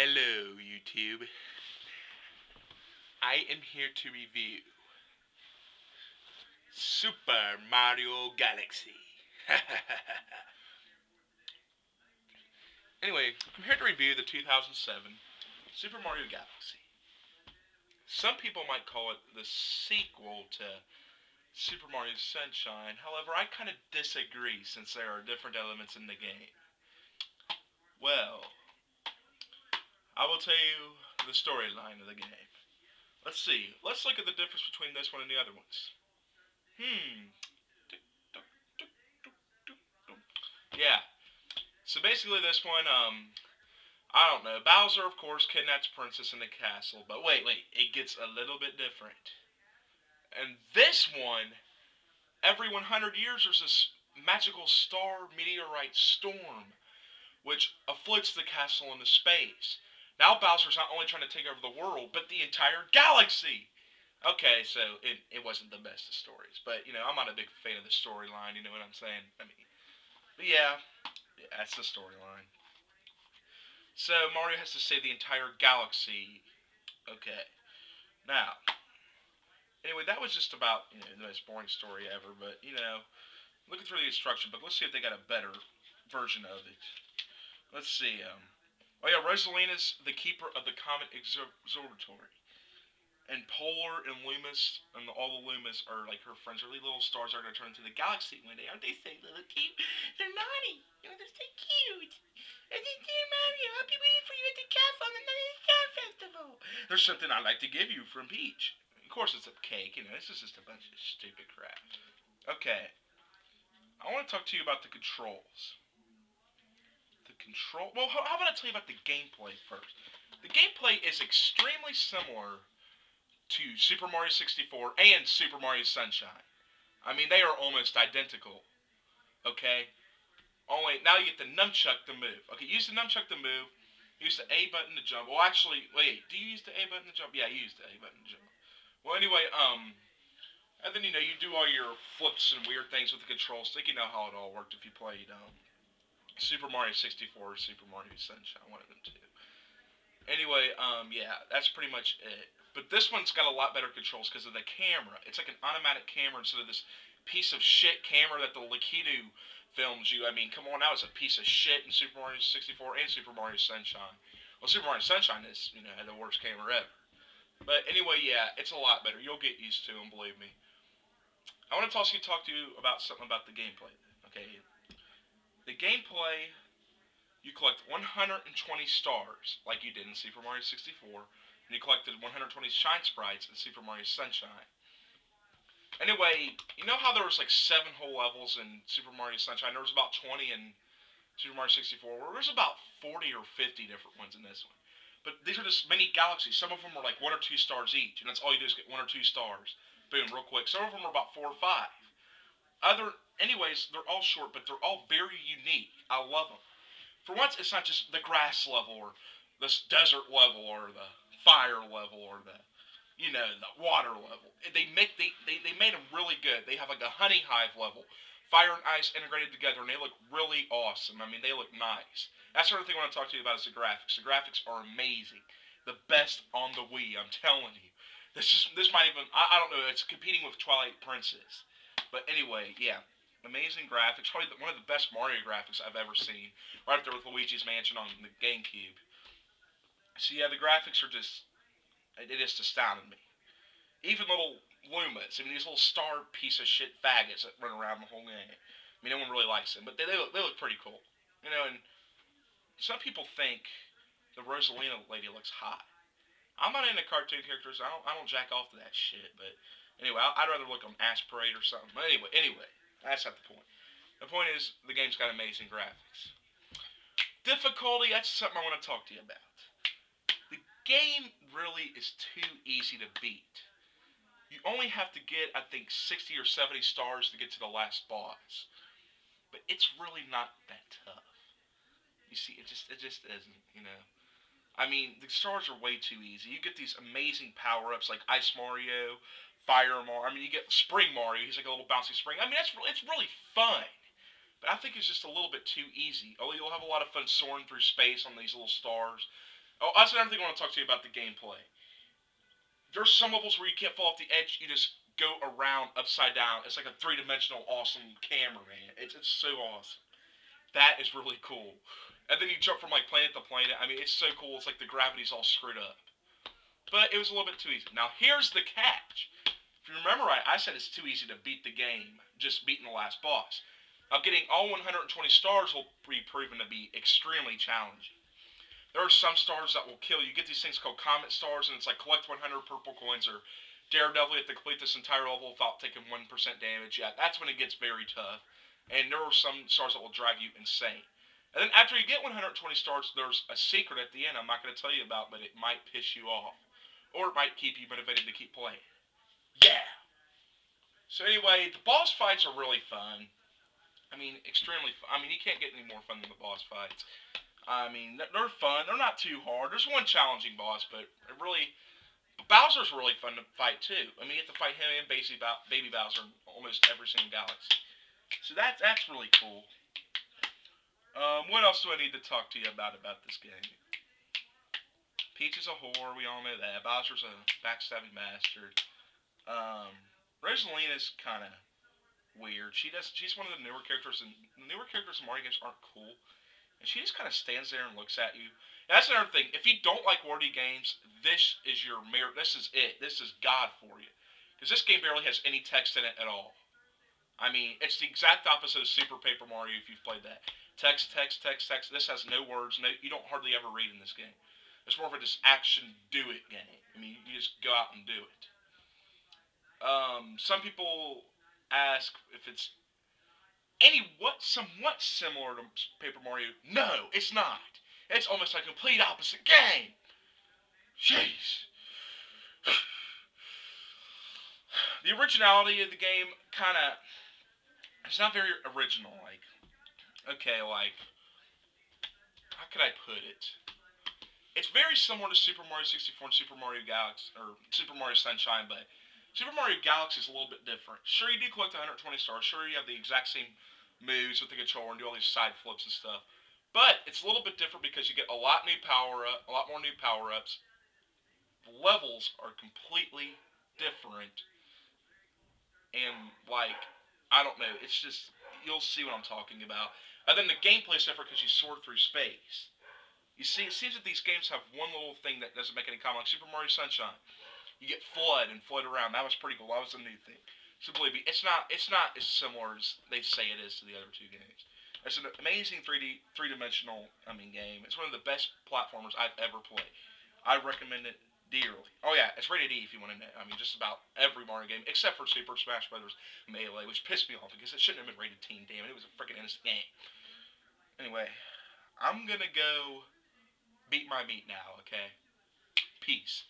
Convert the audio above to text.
Hello, YouTube. I am here to review Super Mario Galaxy. Anyway, I'm here to review the 2007 Super Mario Galaxy. Some people might call it the sequel to Super Mario Sunshine. However, I kind of disagree since there are different elements in the game. Well, I will tell you the storyline of the game. Let's see. Let's look at the difference between this one and the other ones. Hmm. Yeah. So basically, this one, I don't know. Bowser, of course, kidnaps Princess in the castle, but wait, it gets a little bit different. And this one, every 100 years, there's this magical star meteorite storm, which afflicts the castle into space. Now Bowser's not only trying to take over the world, but the entire galaxy. Okay, so it wasn't the best of stories, but I'm not a big fan of the storyline. You know what I'm saying? I mean, but yeah, that's the storyline. So Mario has to save the entire galaxy. Okay. Now, anyway, that was just about the most boring story ever. But looking through the instruction book, let's see if they got a better version of it. Let's see. Oh yeah, Rosalina's the keeper of the Comet Observatory, and Polar and Loomis and all the Loomis are like her friends. Really little stars are gonna turn into the galaxy one day. Aren't they so little cute? They're naughty. They're so cute. And then, dear Mario, I'll be waiting for you at the castle on the night of the Star Festival. There's something I'd like to give you from Peach. Of course, it's a cake. This is just a bunch of stupid crap. Okay, I want to talk to you about the controls. The control. Well, how about I tell you about the gameplay first? The gameplay is extremely similar to Super Mario 64 and Super Mario Sunshine. I mean, they are almost identical. Okay, only now you get the nunchuck to move. Okay, use the nunchuck to move. Use the A button to jump. Well, actually, wait. Do you use the A button to jump? Yeah, you use the A button to jump. Well, anyway, and then you do all your flips and weird things with the control stick. You know how it all worked if you played Super Mario 64 or Super Mario Sunshine, one of them two. Anyway, yeah, that's pretty much it. But this one's got a lot better controls because of the camera. It's like an automatic camera instead of this piece of shit camera that the Lakitu films you. I mean, come on, that was a piece of shit in Super Mario 64 and Super Mario Sunshine. Well, Super Mario Sunshine is, had the worst camera ever. But anyway, yeah, it's a lot better. You'll get used to them, believe me. I want to talk to you about something about the gameplay. Okay, the gameplay, you collect 120 stars like you did in Super Mario 64, and you collected 120 shine sprites in Super Mario Sunshine. Anyway, you know how there was like 7 whole levels in Super Mario Sunshine? There was about 20 in Super Mario 64, where there's about 40 or 50 different ones in this one. But these are just mini galaxies. Some of them are like 1 or 2 stars each, and that's all you do is get 1 or 2 stars. Boom, real quick. Some of them are about 4 or 5. Anyways, they're all short, but they're all very unique. I love them. For once, it's not just the grass level or this desert level or the fire level or the water level. They made them really good. They have like a honey hive level, fire and ice integrated together, and they look really awesome. I mean, they look nice. That's the other thing I want to talk to you about is the graphics. The graphics are amazing, the best on the Wii. I'm telling you. This might even I don't know. It's competing with Twilight Princess, but anyway, yeah. Amazing graphics, probably one of the best Mario graphics I've ever seen. Right up there with Luigi's Mansion on the GameCube. So yeah, the graphics are it just astounded me. Even little Lumas, I mean these little star piece of shit faggots that run around the whole game. I mean no one really likes them, but they look pretty cool. And some people think the Rosalina lady looks hot. I'm not into cartoon characters. I don't jack off to that shit. But anyway, I'd rather look on Asparate or something. But anyway, that's not the point. The point is the game's got amazing graphics. Difficulty, that's something I want to talk to you about. The game really is too easy to beat. You only have to get, I think, 60 or 70 stars to get to the last boss. But it's really not that tough. You see, it just isn't. I mean, the stars are way too easy. You get these amazing power-ups like Ice Mario, Fire Mario. I mean, you get Spring Mario. He's like a little bouncy spring. I mean, it's really fun. But I think it's just a little bit too easy. Oh, you'll have a lot of fun soaring through space on these little stars. Oh, that's another thing I want to talk to you about the gameplay. There's some levels where you can't fall off the edge. You just go around upside down. It's like a three-dimensional awesome camera, man. It's so awesome. That is really cool. And then you jump from like planet to planet. I mean, it's so cool. It's like the gravity's all screwed up. But it was a little bit too easy. Now here's the catch. If you remember right, I said it's too easy to beat the game, just beating the last boss. Now getting all 120 stars will be proven to be extremely challenging. There are some stars that will kill you. You get these things called comet stars, and it's like collect 100 purple coins or Daredevil, you have to complete this entire level without taking 1% damage. Yeah, that's when it gets very tough. And there are some stars that will drive you insane. And then after you get 120 stars, there's a secret at the end I'm not going to tell you about, but it might piss you off. Or it might keep you motivated to keep playing. Yeah! So anyway, the boss fights are really fun. I mean, extremely fun. I mean, you can't get any more fun than the boss fights. I mean, they're fun. They're not too hard. There's one challenging boss, but it really Bowser's really fun to fight too. I mean, you have to fight him and Baby Bowser in almost every single galaxy. So that's really cool. What else do I need to talk to you about this game? Peach is a whore. We all know that. Bowser's a backstabbing bastard. Um, Rosalina's kind of weird. She's one of the newer characters, and the newer characters in Mario games aren't cool. And she just kind of stands there and looks at you. And that's another thing. If you don't like wordy games, this is your mirror. This is it. This is God for you. Because this game barely has any text in it at all. I mean, it's the exact opposite of Super Paper Mario if you've played that. Text, text, text, text. This has no words. No, you don't hardly ever read in this game. It's more of a just action do it game. I mean, you just go out and do it. Some people ask if it's somewhat similar to Paper Mario. No, it's not. It's almost a complete opposite game. Jeez. The originality of the game kind of it's not very original. Like okay, like how could I put it? It's very similar to Super Mario 64 and Super Mario Galaxy or Super Mario Sunshine, but Super Mario Galaxy is a little bit different. Sure, you do collect 120 stars. Sure, you have the exact same moves with the controller and do all these side flips and stuff. But it's a little bit different because you get a lot more new power ups. The levels are completely different, and like I don't know, it's just you'll see what I'm talking about. And then the gameplay is different because you soar through space. You see, it seems that these games have one little thing that doesn't make any common, like Super Mario Sunshine. You get flood and float around. That was pretty cool. That was a new thing. So believe me, it's not as similar as they say it is to the other two games. It's an amazing 3D, three-dimensional game. It's one of the best platformers I've ever played. I recommend it dearly. Oh yeah, it's rated E if you want to know. I mean, just about every Mario game except for Super Smash Bros. Melee, which pissed me off because it shouldn't have been rated teen. Damn it, it was a freaking innocent game. Anyway, I'm gonna go beat my meat now. Okay, peace.